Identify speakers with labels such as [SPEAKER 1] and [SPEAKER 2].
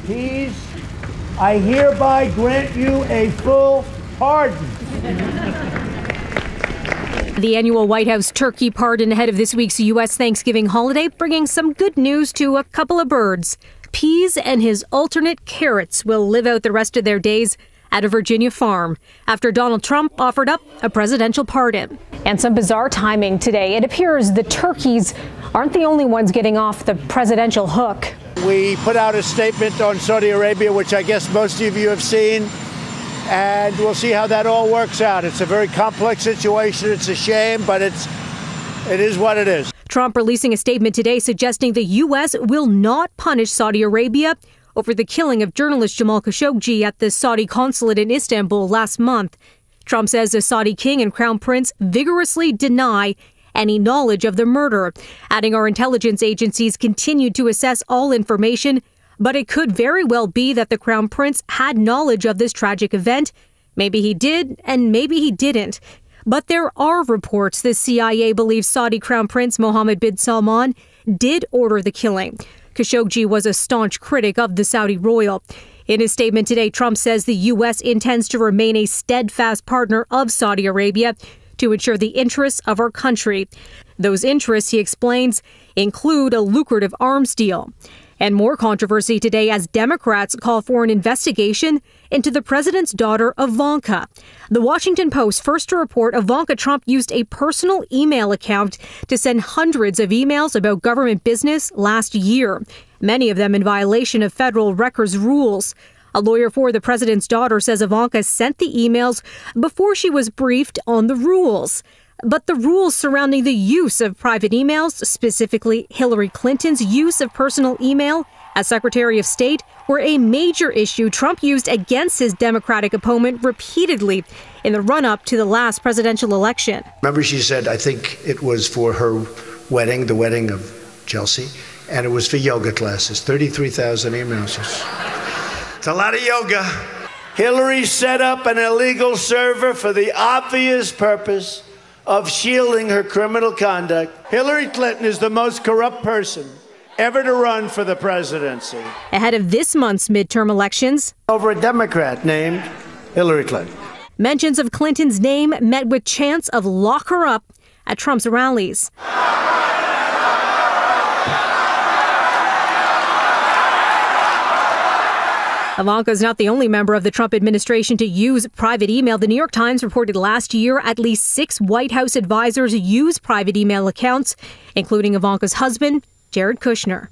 [SPEAKER 1] Pease, I hereby grant you a full pardon.
[SPEAKER 2] The annual White House turkey pardon ahead of this week's U.S. Thanksgiving holiday, bringing some good news to a couple of birds. Pease and his alternate carrots will live out the rest of their days at a Virginia farm after Donald Trump offered up a presidential pardon. And some bizarre timing today. It appears the turkeys aren't the only ones getting off the presidential hook.
[SPEAKER 1] We put out a statement on Saudi Arabia, which I guess most of you have seen, and we'll see how that all works out. It's a very complex situation. It's a shame, but it is what it is.
[SPEAKER 2] Trump releasing a statement today suggesting the U.S. will not punish Saudi Arabia over the killing of journalist Jamal Khashoggi at the Saudi consulate in Istanbul last month. Trump says the Saudi king and crown prince vigorously deny any knowledge of the murder, adding our intelligence agencies continued to assess all information, but it could very well be that the crown prince had knowledge of this tragic event. Maybe he did, and maybe he didn't. But there are reports the CIA believes Saudi Crown Prince Mohammed bin Salman did order the killing. Khashoggi was a staunch critic of the Saudi royal. In his statement today, Trump says the U.S. intends to remain a steadfast partner of Saudi Arabia to ensure the interests of our country. Those interests, he explains, include a lucrative arms deal. And more controversy today as Democrats call for an investigation into the president's daughter, Ivanka. The Washington Post first to report Ivanka Trump used a personal email account to send hundreds of emails about government business last year, many of them in violation of federal records rules. A lawyer for the president's daughter says Ivanka sent the emails before she was briefed on the rules. But the rules surrounding the use of private emails, specifically Hillary Clinton's use of personal email as Secretary of State, were a major issue Trump used against his Democratic opponent repeatedly in the run-up to the last presidential election.
[SPEAKER 3] Remember, she said, I think it was for her wedding, the wedding of Chelsea, and it was for yoga classes. 33,000 emails. It's a lot of yoga.
[SPEAKER 1] Hillary set up an illegal server for the obvious purpose of shielding her criminal conduct. Hillary Clinton is the most corrupt person ever to run for the presidency.
[SPEAKER 2] Ahead of this month's midterm elections,
[SPEAKER 1] over a Democrat named Hillary Clinton.
[SPEAKER 2] Mentions of Clinton's name met with chants of lock her up at Trump's rallies. Ivanka is not the only member of the Trump administration to use private email. The New York Times reported last year at least 6 White House advisors use private email accounts, including Ivanka's husband, Jared Kushner.